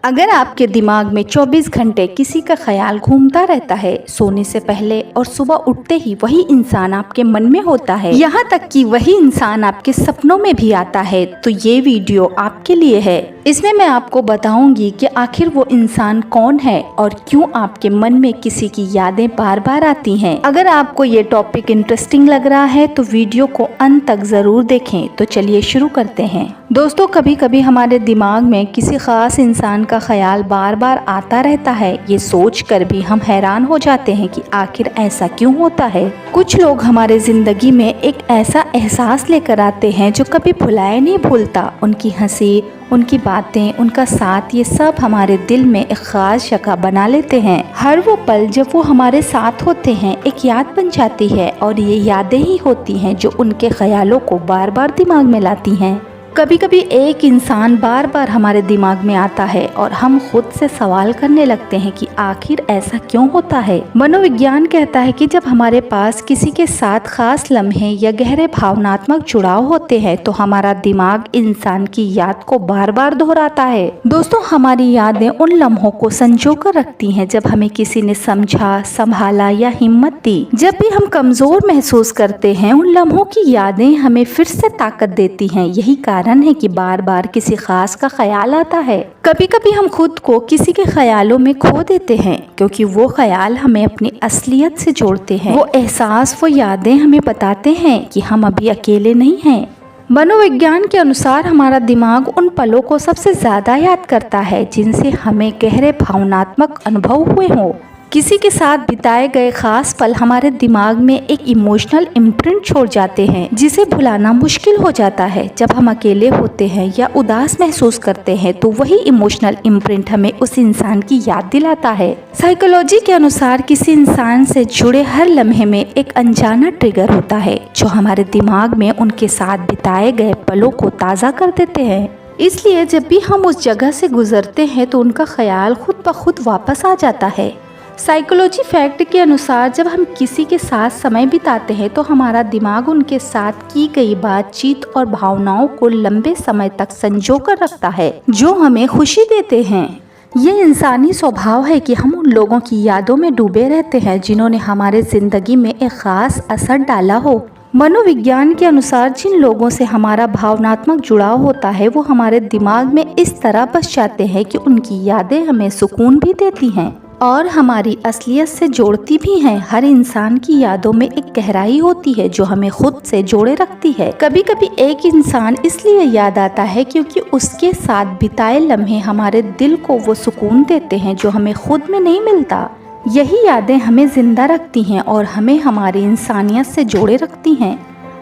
अगर आपके दिमाग में 24 घंटे किसी का ख्याल घूमता रहता है, सोने से पहले और सुबह उठते ही वही इंसान आपके मन में होता है, यहाँ तक कि वही इंसान आपके सपनों में भी आता है, तो ये वीडियो आपके लिए है। इसमें मैं आपको बताऊंगी कि आखिर वो इंसान कौन है और क्यों आपके मन में किसी की यादें बार बार आती हैं। अगर आपको ये टॉपिक इंटरेस्टिंग लग रहा है तो वीडियो को अंत तक जरूर देखें। तो चलिए शुरू करते हैं। दोस्तों, कभी कभी हमारे दिमाग में किसी खास इंसान का ख्याल बार बार आता रहता है। ये सोच कर भी हम हैरान हो जाते हैं कि आखिर ऐसा क्यों होता है। कुछ लोग हमारे जिंदगी में एक ऐसा एहसास लेकर आते हैं जो कभी भुलाए नहीं भूलता। उनकी हंसी, उनकी बातें, उनका साथ, ये सब हमारे दिल में एक खास जगह बना लेते हैं। हर वो पल जब वो हमारे साथ होते हैं एक याद बन जाती है और ये यादें ही होती हैं जो उनके ख्यालों को बार बार दिमाग में लाती हैं। कभी कभी एक इंसान बार बार हमारे दिमाग में आता है और हम खुद से सवाल करने लगते हैं कि आखिर ऐसा क्यों होता है। मनोविज्ञान कहता है कि जब हमारे पास किसी के साथ खास लम्हे या गहरे भावनात्मक जुड़ाव होते हैं तो हमारा दिमाग इंसान की याद को बार बार दोहराता है। दोस्तों, हमारी यादें उन लम्हों को संजो कर रखती हैं जब हमें किसी ने समझा, संभाला या हिम्मत दी। जब भी हम कमजोर महसूस करते हैं, उन लम्हों की यादें हमें फिर से ताकत देती हैं। यही कारण है कि बार बार किसी खास का ख्याल आता है। कभी कभी हम खुद को किसी के ख्यालों में खो देते हैं क्योंकि वो ख्याल हमें अपनी असलियत से जोड़ते हैं। वो एहसास, वो यादें हमें बताते हैं कि हम अभी अकेले नहीं हैं। मनोविज्ञान के अनुसार हमारा दिमाग उन पलों को सबसे ज्यादा याद करता है जिनसे हमें गहरे भावनात्मक अनुभव हुए हों। किसी के साथ बिताए गए खास पल हमारे दिमाग में एक इमोशनल इम्प्रिंट छोड़ जाते हैं जिसे भुलाना मुश्किल हो जाता है। जब हम अकेले होते हैं या उदास महसूस करते हैं तो वही इमोशनल इम्प्रिंट हमें उस इंसान की याद दिलाता है। साइकोलॉजी के अनुसार किसी इंसान से जुड़े हर लम्हे में एक अनजाना ट्रिगर होता है जो हमारे दिमाग में उनके साथ बिताए गए पलों को ताज़ा कर देते हैं। इसलिए जब भी हम उस जगह से गुजरते हैं तो उनका ख्याल खुद ब खुद वापस आ जाता है। साइकोलॉजी फैक्ट के अनुसार जब हम किसी के साथ समय बिताते हैं तो हमारा दिमाग उनके साथ की गई बातचीत और भावनाओं को लंबे समय तक संजो कर रखता है जो हमें खुशी देते हैं। ये इंसानी स्वभाव है कि हम उन लोगों की यादों में डूबे रहते हैं जिन्होंने हमारे जिंदगी में एक खास असर डाला हो। मनोविज्ञान के अनुसार जिन लोगों से हमारा भावनात्मक जुड़ाव होता है वो हमारे दिमाग में इस तरह बस जाते हैं कि उनकी यादें हमें सुकून भी देती हैं और हमारी असलियत से जोड़ती भी हैं। हर इंसान की यादों में एक गहराई होती है जो हमें खुद से जोड़े रखती है। कभी कभी एक इंसान इसलिए याद आता है क्योंकि उसके साथ बिताए लम्हे हमारे दिल को वो सुकून देते हैं जो हमें खुद में नहीं मिलता। यही यादें हमें जिंदा रखती हैं और हमें हमारी इंसानियत से जोड़े रखती हैं।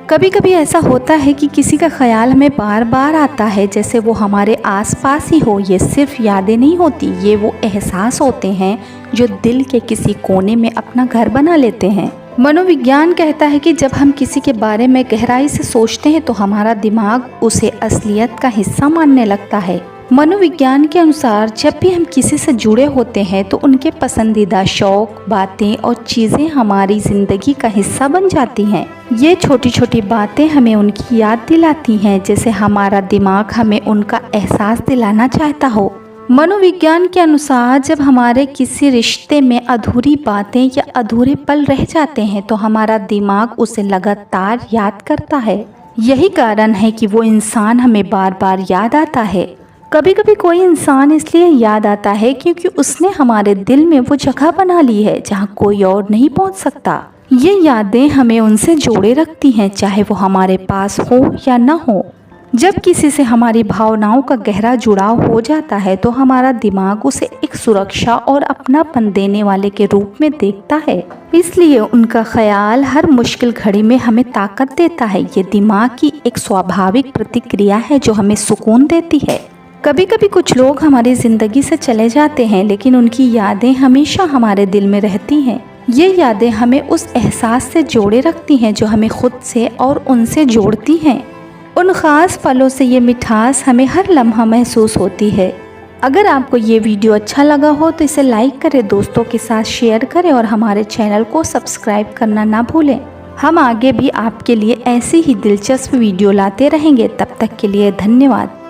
कभी कभी ऐसा होता है कि किसी का ख्याल हमें बार बार आता है जैसे वो हमारे आसपास ही हो। ये सिर्फ यादें नहीं होती, ये वो एहसास होते हैं जो दिल के किसी कोने में अपना घर बना लेते हैं। मनोविज्ञान कहता है कि जब हम किसी के बारे में गहराई से सोचते हैं तो हमारा दिमाग उसे असलियत का हिस्सा मानने लगता है। मनोविज्ञान के अनुसार जब भी हम किसी से जुड़े होते हैं तो उनके पसंदीदा शौक, बातें और चीज़ें हमारी ज़िंदगी का हिस्सा बन जाती हैं। ये छोटी छोटी बातें हमें उनकी याद दिलाती हैं जैसे हमारा दिमाग हमें उनका एहसास दिलाना चाहता हो। मनोविज्ञान के अनुसार जब हमारे किसी रिश्ते में अधूरी बातें या अधूरे पल रह जाते हैं तो हमारा दिमाग उसे लगातार याद करता है। यही कारण है कि वो इंसान हमें बार बार याद आता है। कभी कभी कोई इंसान इसलिए याद आता है क्योंकि उसने हमारे दिल में वो जगह बना ली है जहाँ कोई और नहीं पहुँच सकता। ये यादें हमें उनसे जोड़े रखती हैं चाहे वो हमारे पास हो या ना हो। जब किसी से हमारी भावनाओं का गहरा जुड़ाव हो जाता है तो हमारा दिमाग उसे एक सुरक्षा और अपनापन देने वाले के रूप में देखता है। इसलिए उनका ख्याल हर मुश्किल घड़ी में हमें ताकत देता है। ये दिमाग की एक स्वाभाविक प्रतिक्रिया है जो हमें सुकून देती है। कभी कभी कुछ लोग हमारी ज़िंदगी से चले जाते हैं लेकिन उनकी यादें हमेशा हमारे दिल में रहती हैं। ये यादें हमें उस एहसास से जोड़े रखती हैं जो हमें खुद से और उनसे जोड़ती हैं। उन ख़ास पलों से ये मिठास हमें हर लम्हा महसूस होती है। अगर आपको ये वीडियो अच्छा लगा हो तो इसे लाइक करें, दोस्तों के साथ शेयर करें और हमारे चैनल को सब्सक्राइब करना ना भूलें। हम आगे भी आपके लिए ऐसी ही दिलचस्प वीडियो लाते रहेंगे। तब तक के लिए धन्यवाद।